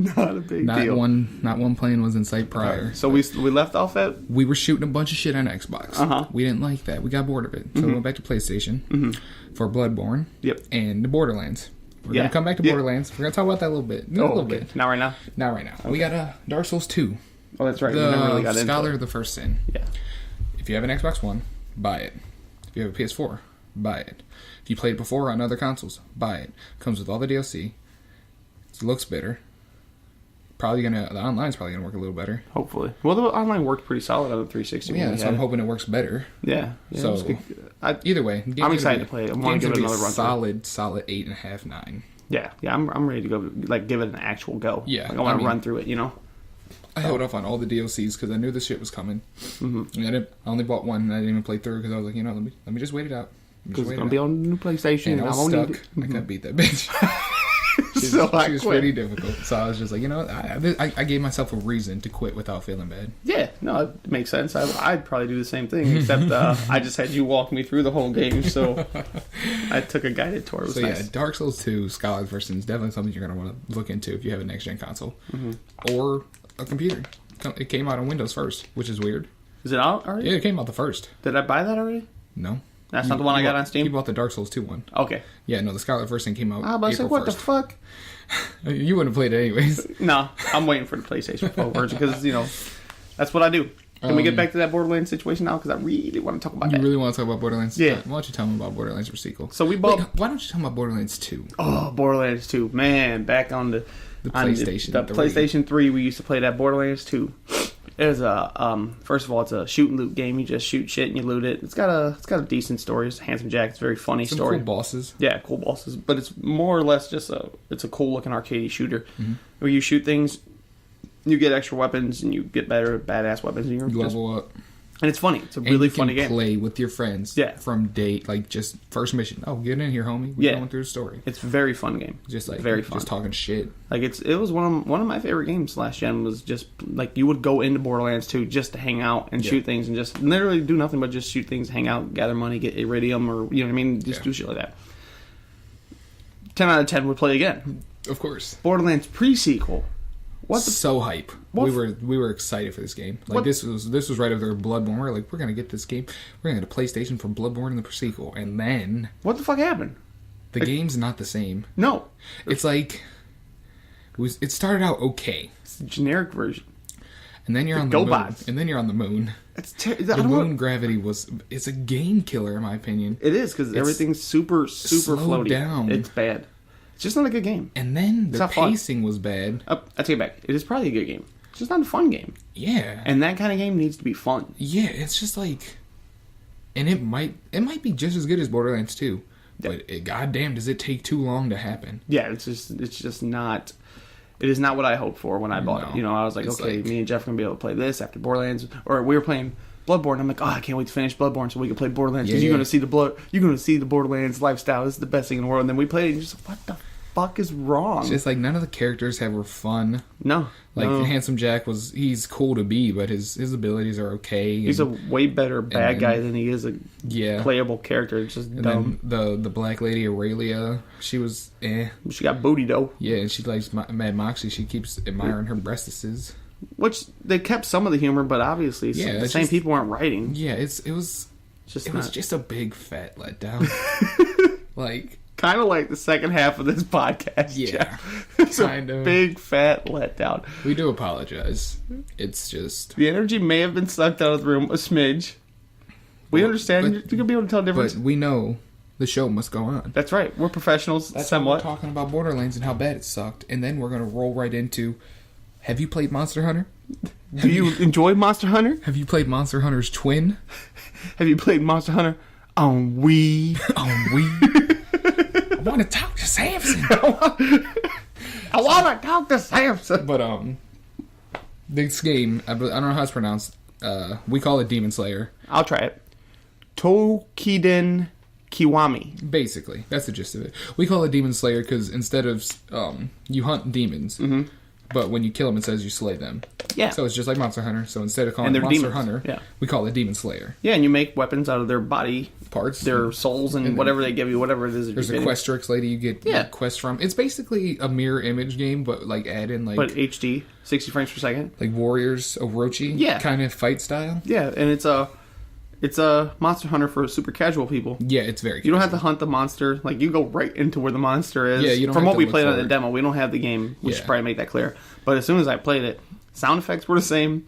Not a big deal. Not one plane was in sight prior. Right. So we left off at... We were shooting a bunch of shit on Xbox. We didn't like that. We got bored of it. So we went back to PlayStation for Bloodborne and the Borderlands. We're going to come back to Borderlands. We're going to talk about that a little bit. A little bit. Not right now? Not right now. Okay. We got Dark Souls 2. Oh, that's right. We never really got into Scholar of the First Sin. Yeah. If you have an Xbox One, buy it. If you have a PS4, buy it. If you played it before on other consoles, buy it. Comes with all the DLC. It looks better. the online's probably gonna work a little better. Hopefully. Well, the online worked pretty solid on the 360. Yeah, so I'm hoping it works better. Yeah. So either way, I'm excited to play it. I want to give it another run. Solid 8.5, 9. Yeah. I'm ready to go. Like, give it an actual go. Yeah. Like, I want to run through it. You know. I held off on all the DLCs because I knew this shit was coming. Mm-hmm. I only bought one and I didn't even play through because I was like, let me just wait it out. Because it's gonna be on the new PlayStation. And I was stuck. I couldn't beat that bitch. She was pretty difficult. So I was just like, I gave myself a reason to quit without feeling bad. Yeah, no, it makes sense. I'd probably do the same thing, except I just had you walk me through the whole game, so I took a guided tour. It was nice. Yeah, Dark Souls 2 Skylanders version is definitely something you're going to want to look into if you have a next-gen console. Or a computer. It came out on Windows first, which is weird. Is it out already? Yeah, it came out the first. Did I buy that already? No. That's not the one I got on Steam? You bought the Dark Souls 2 one. Okay. Yeah, no, the Scarlet version came out but I said, what 1st. The fuck? You wouldn't have played it anyways. No, I'm waiting for the PlayStation 4 version because, that's what I do. Can we get back to that Borderlands situation now? Because I really want to talk about that. You really want to talk about Borderlands? Yeah. Why don't you tell me about Borderlands for sequel? So we bought... Why don't you tell me about Borderlands 2? Oh, Borderlands 2. Man, back on the PlayStation 3. PlayStation 3, we used to play that Borderlands 2. It was first of all, it's a shoot and loot game. You just shoot shit and you loot it. It's got a decent story. It's a Handsome Jack. It's a very funny story. Cool bosses. Yeah, cool bosses. But it's more or less just it's a cool looking arcade shooter where you shoot things, you get extra weapons, and you get better badass weapons. And you level up. And it's funny. It's a really funny game. You can play with your friends. Yeah. From just first mission. Oh, get in here, homie. We're going through the story. It's a very fun game. Just like very fun. Just talking shit. Like it was one of my favorite games last gen. Was just like you would go into Borderlands 2 just to hang out and shoot things and just literally do nothing but just shoot things, hang out, gather money, get iridium, or you know what I mean, just do shit like that. 10 out of 10 would play again. Of course. Borderlands pre-sequel. So hype. We were excited for this game. Like this was right after Bloodborne. We were like, we're gonna get this game. We're gonna get a PlayStation for Bloodborne and the sequel. And then what the fuck happened? The game's not the same. No. It's like it started out okay. It's a generic version. And then you're on the moon. And then you're on the moon. The moon gravity it's a game killer in my opinion. It is because everything's super floaty. Down. It's bad. It's just not a good game. And then the pacing was bad. I take it back. It is probably a good game. It's just not a fun game. Yeah. And that kind of game needs to be fun. Yeah, it's just like... And it might be just as good as Borderlands 2. But goddamn, does it take too long to happen? Yeah, it's just not... It is not what I hoped for when I bought it. You know, I was like, okay, me and Jeff are going to be able to play this after Borderlands. Or we were playing Bloodborne. I'm like, I can't wait to finish Bloodborne so we can play Borderlands. Because you're going to see the Borderlands lifestyle. This is the best thing in the world. And then we played it and just what the fuck is wrong? It's just like none of the characters were fun. No. Handsome Jack he's cool to be, but his abilities are okay. He's a way better bad guy than he is a playable character. It's just dumb. Then the black lady Aurelia, she was She got booty though. Yeah, and she likes Mad Moxie. She keeps admiring her breastises. Which they kept some of the humor, but obviously the same people aren't writing. Yeah, it was just a big fat letdown. Kind of like the second half of this podcast. Yeah. It's kind of. Big fat letdown. We do apologize. It's just... The energy may have been sucked out of the room a smidge. We understand. You're going to be able to tell the difference. But we know the show must go on. That's right. We're professionals. That's somewhat. We're talking about Borderlands and how bad it sucked. And then we're going to roll right into... Have you played Monster Hunter? Do you enjoy Monster Hunter? Have you played Monster Hunter's twin? Have you played Monster Hunter on Wii? On Wii? I want to talk to Samson. I want to talk to Samson. But this game, I don't know how it's pronounced. We call it Demon Slayer. I'll try it. Toukiden Kiwami. Basically, that's the gist of it. We call it Demon Slayer because instead of you hunt demons, but when you kill them, it says you slay them. Yeah. So it's just like Monster Hunter. So instead of calling it Monster Hunter, we call it Demon Slayer. Yeah, and you make weapons out of their body parts, their souls, and whatever they give you, whatever it is. There's a Questrix lady you get quests from. It's basically a mirror image game, but add in but HD, 60 frames per second, like Warriors Orochi, kind of fight style. Yeah, and it's a Monster Hunter for super casual people. Yeah, it's very. You don't have to hunt the monster. Like you go right into where the monster is. Yeah, you don't. From what we played on the demo, we don't have the game. We should probably make that clear. But as soon as I played it, sound effects were the same.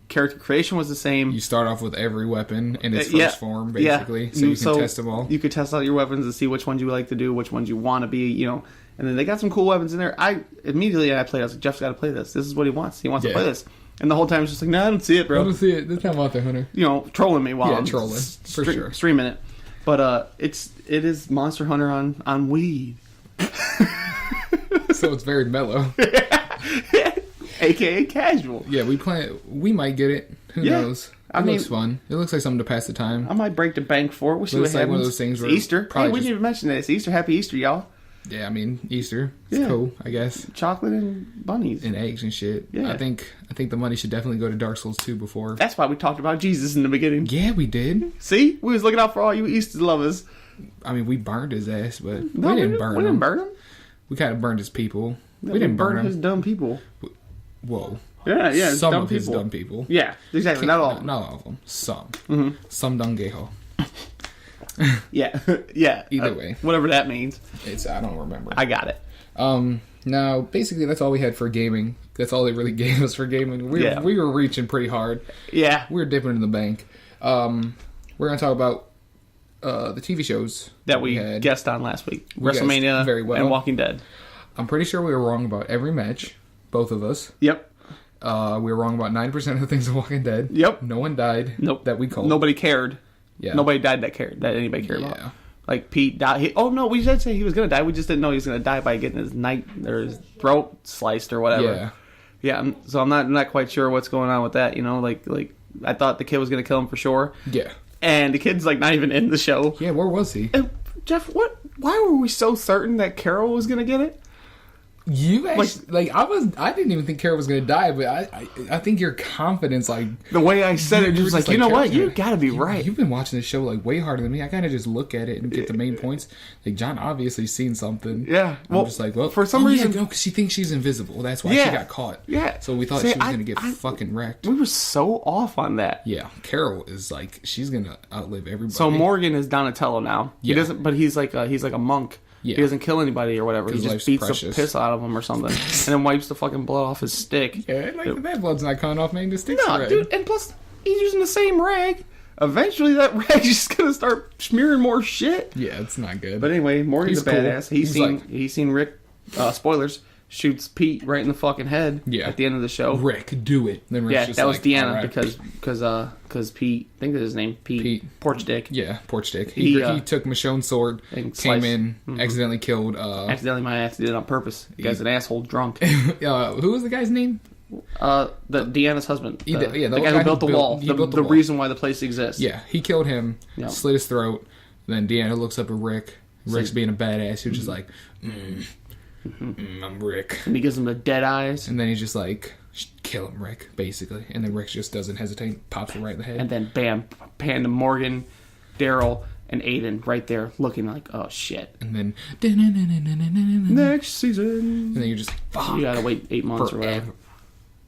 Character creation was the same. You start off with every weapon in its first form, basically, so you can test them all. You could test out your weapons and see which ones you like to do, which ones you want to be, And then they got some cool weapons in there. I played. I was like, Jeff's got to play this. This is what he wants. He wants to play this. And the whole time, I was just like, no, I don't see it, bro. I don't see it. That's not Monster Hunter. You know, trolling me while I'm trolling for sure, streaming it. But it is Monster Hunter on weed. So it's very mellow. AKA casual. Yeah, we might get it. Who knows? It looks fun. It looks like something to pass the time. I might break the bank for it. We'll see what happens. Like one of those things where Easter. Hey, we didn't even mention that. It's Easter. Happy Easter, y'all. Yeah, I mean, Easter. It's cool, I guess. Chocolate and bunnies. And eggs and shit. Yeah. I think the money should definitely go to Dark Souls 2 before. That's why we talked about Jesus in the beginning. Yeah, we did. See? We was looking out for all you Easter lovers. I mean, we burned his ass, but we didn't burn him. We didn't burn him. We kind of burned his people. No, we didn't burn his dumb people. Whoa. Yeah. Some of his dumb people. Yeah, exactly. Not all. Not all of them. Some. Mm-hmm. Some dungejo. Yeah. Either way. Whatever that means. I don't remember. I got it. Now, basically, that's all we had for gaming. That's all they really gave us for gaming. We were reaching pretty hard. Yeah. We were dipping in the bank. We're going to talk about the TV shows that we had guessed on last week. WrestleMania very well. And Walking Dead. I'm pretty sure we were wrong about every match. Both of us. Yep. We were wrong about 9% of the things in Walking Dead. Yep. No one died. Nope. That we called. Nobody cared. Yeah. Nobody died that anybody cared about. Like Pete died. We did say he was going to die. We just didn't know he was going to die by getting his throat sliced or whatever. Yeah. Yeah. So I'm not quite sure what's going on with that. You know, like I thought the kid was going to kill him for sure. Yeah. And the kid's like not even in the show. Yeah. Where was he? And Jeff, why were we so certain that Carol was going to get it? You actually, I didn't even think Carol was going to die, but I think your confidence, the way I said it, just like, you know what, you got to be right. You've been watching this show way harder than me. I kind of just look at it and get the main points. Like, John obviously seen something. Yeah. I'm just like, well, for some reason, because she thinks she's invisible. That's why she got caught. Yeah. So we thought she was going to get fucking wrecked. We were so off on that. Yeah. Carol is like, she's going to outlive everybody. So Morgan is Donatello now. He doesn't, but he's like a monk. Yeah. He doesn't kill anybody or whatever. He just beats the piss out of them or something, and then wipes the fucking blood off his stick. Yeah, that blood's not coming off, man. The stick's red. Dude, and plus he's using the same rag. Eventually, that rag's just gonna start smearing more shit. Yeah, it's not good. But anyway, Morgan's a badass. Cool. He's seen Rick. Spoilers. Shoots Pete right in the fucking head. Yeah. At the end of the show. Rick, do it. Then Rick's just that was Deanna because Pete. I think that's his name. Pete. Porch Dick. Yeah, Porch Dick. He took Michonne's sword, came in, accidentally killed. My ass did it on purpose. The guy's an asshole drunk. Who was the guy's name? The Deanna's husband. The guy who built the wall. The wall. Reason why the place exists. Yeah, he killed him. Yeah. Slit his throat. Then Deanna looks up at Rick. Rick's being a badass. He's just like, I'm Rick. And he gives him the dead eyes. And then he's just like, kill him, Rick, basically. And then Rick just doesn't hesitate, pops him right in the head. And then bam, pan to Morgan, Daryl, and Aiden right there looking like, oh shit. And then next season. And then you're just like, fuck. You gotta wait 8 months or whatever.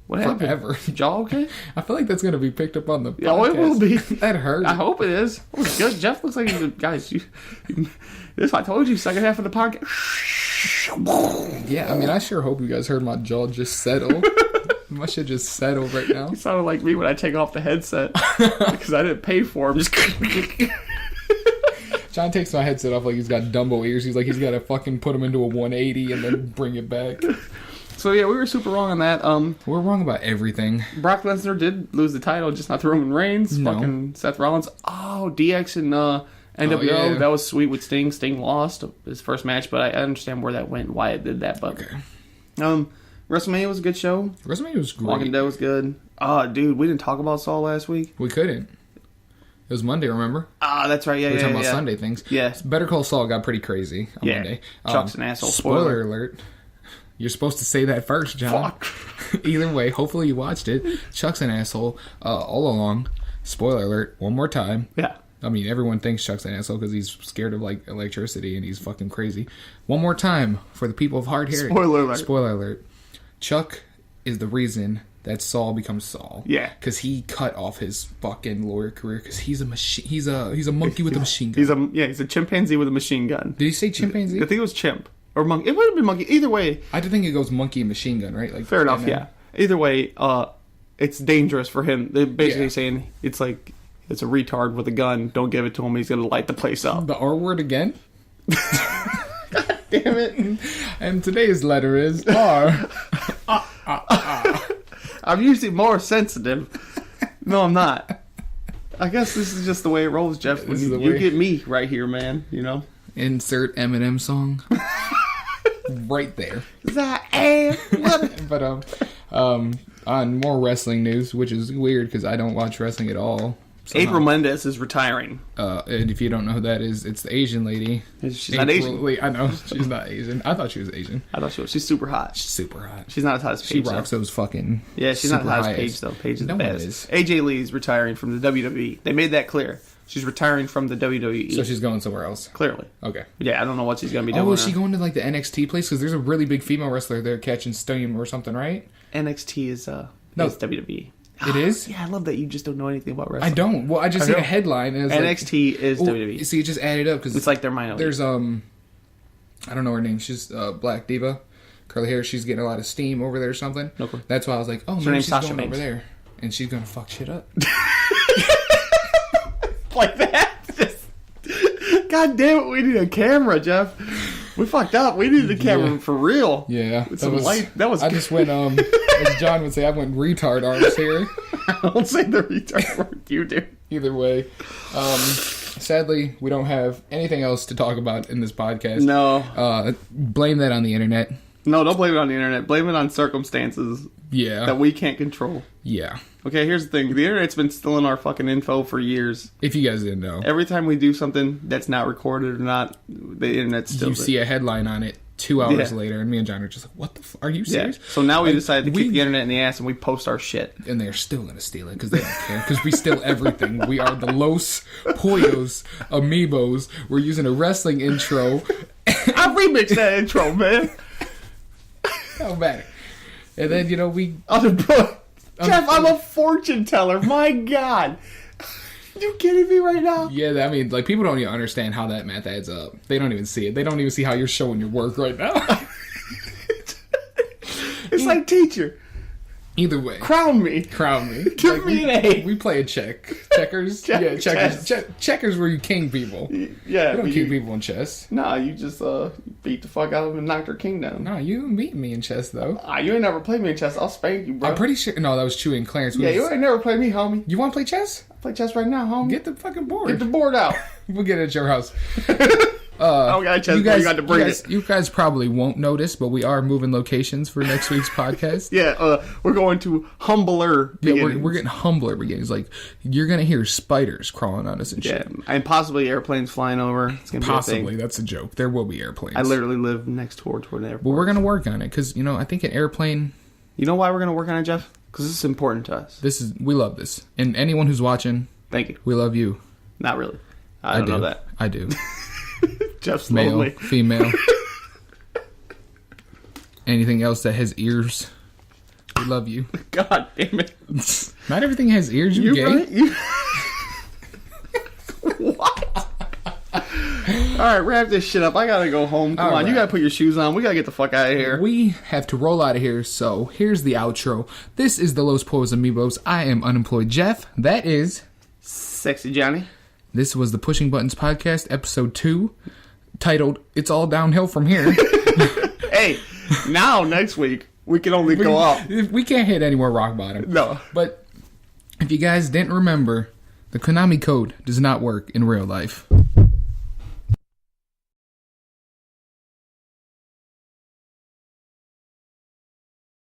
What happened? Forever. Y'all okay? I feel like that's gonna be picked up on the podcast. Yeah, it will be. That hurt. I hope it is. Oh, good. Jeff looks like he's a guys. This I told you. Second half of the podcast. Yeah, I mean, I sure hope you guys heard my jaw just settle. My shit just settled right now. You sounded like me when I take off the headset because I didn't pay for him. Just John takes my headset off like he's got Dumbo ears. He's like he's got to fucking put him into a 180 and then bring it back. So yeah, we were super wrong on that. We're wrong about everything. Brock Lesnar did lose the title, just not to Roman Reigns. No. Fucking Seth Rollins. Oh, DX and NWO. That was sweet with Sting. Sting lost his first match, but I understand where that went, why it did that. But WrestleMania was a good show. WrestleMania was great. Walking Dead was good. Oh, dude, we didn't talk about Saul last week. We couldn't. It was Monday, remember? Ah, that's right. Yeah, we were talking about Sunday things. Yeah. Better Call Saul got pretty crazy on Monday. Chuck's an asshole. Spoiler alert. You're supposed to say that first, John. Fuck. Either way, hopefully you watched it. Chuck's an asshole all along. Spoiler alert, one more time. Yeah. I mean, everyone thinks Chuck's an asshole because he's scared of like electricity and he's fucking crazy. One more time for the people of hard hearing. Spoiler alert. Spoiler alert. Chuck is the reason that Saul becomes Saul. Yeah. Because he cut off his fucking lawyer career because he's a machine. He's a monkey with a machine gun. He's a chimpanzee with a machine gun. Did he say chimpanzee? I think it was chimp. Or monkey. It would have been monkey. Either way. I think it goes monkey and machine gun, right? Like fair enough, yeah. Either way, it's dangerous for him. They're basically saying it's like it's a retard with a gun. Don't give it to him. He's going to light the place up. The R word again? damn it. And today's letter is R. I'm usually more sensitive. No, I'm not. I guess this is just the way it rolls, Jeff. You get me right here, man. You know? Insert Eminem song. Right there. But on more wrestling news, which is weird because I don't watch wrestling at all. April Mendez is retiring. And if you don't know who that is, it's the Asian lady. She's not Asian. Wait, I know she's not Asian. I thought she was Asian. I thought she was. She's super hot. She's super hot. She's not as hot as Paige. She rocks those fucking. Yeah, she's not as hot as Paige though. Paige is the best. AJ Lee's retiring from the WWE. They made that clear. She's retiring from the WWE. So she's going somewhere else. Clearly. Okay. Yeah, I don't know what she's going to be doing. Oh, is she going to like the NXT place? Because there's a really big female wrestler there catching steam or something, right? NXT is is WWE. It is? Yeah, I love that you just don't know anything about wrestling. I don't. Well, I just seen a headline. And NXT is WWE. See, it just added up because it's like their minor league. There's I don't know her name. She's Black Diva, curly hair. She's getting a lot of steam over there or something. Okay. That's why I was like, oh, maybe she's Sasha going over there, and she's gonna fuck shit up. Like that. God damn it! We need a camera, Jeff. We fucked up. We needed a camera for real. Yeah, that was. I just went as John would say, I went retard arms here. I don't say the retard word. You do. Either way, sadly, we don't have anything else to talk about in this podcast. No. Blame that on the internet. No, don't blame it on the internet. Blame it on circumstances. Yeah. That we can't control. Yeah. Okay, here's the thing. The internet's been stealing our fucking info for years. If you guys didn't know. Every time we do something that's not recorded or not, the internet steals it. You see a headline on it 2 hours later, and me and John are just like, what the fuck? Are you serious? Yeah. So now we decided to kick the internet in the ass and we post our shit. And they're still going to steal it because they don't care. Because we steal everything. We are the Los Pollos Amiibos. We're using a wrestling intro. I remixed that intro, man. How bad. And then, we... Jeff, I'm a fortune teller. My God. You kidding me right now? Yeah, I mean, like, people don't even understand how that math adds up. They don't even see it. They don't even see how you're showing your work right now. It's like teacher. Either way. Crown me. Give me an A. We play a checkers. Checkers. Checkers where you king people. Yeah. You don't king people in chess. Nah, you just beat the fuck out of them and knocked their king down. Nah, you beat me in chess, though. You ain't never played me in chess. I'll spank you, bro. I'm pretty sure... No, that was Chewy and Clarence. Yeah, you ain't never played me, homie. You want to play chess? I play chess right now, homie. Get the fucking board. Get the board out. We'll get it at your house. I got a chess board. You got to bring it. You guys probably won't notice, but we are moving locations for next week's podcast. Yeah, we're going to humbler beginnings. Yeah, we're getting humbler beginnings. Like, you're going to hear spiders crawling on us and shit. Yeah, and possibly airplanes flying over. It's gonna be possibly. That's a joke. There will be airplanes. I literally live next door to an airport. Well, we're going to work on it because, I think an airplane... You know why we're going to work on it, Jeff? Because this is important to us. We love this. And anyone who's watching... Thank you. We love you. Not really. I don't know that. I do. Jeff's male, lonely. Female. Anything else that has ears, we love you. God damn it! Not everything has ears. You gay? Right? What? All right, wrap this shit up. I gotta go home. Come on, right. You gotta put your shoes on. We gotta get the fuck out of here. We have to roll out of here. So here's the outro. This is the Los Pollos Amiibos. I am unemployed Jeff. That is Sexy Johnny. This was the Pushing Buttons podcast, episode 2. Titled, It's All Downhill From Here. Hey, now next week, we can only go up. We can't hit any more rock bottom. No. But if you guys didn't remember, the Konami code does not work in real life.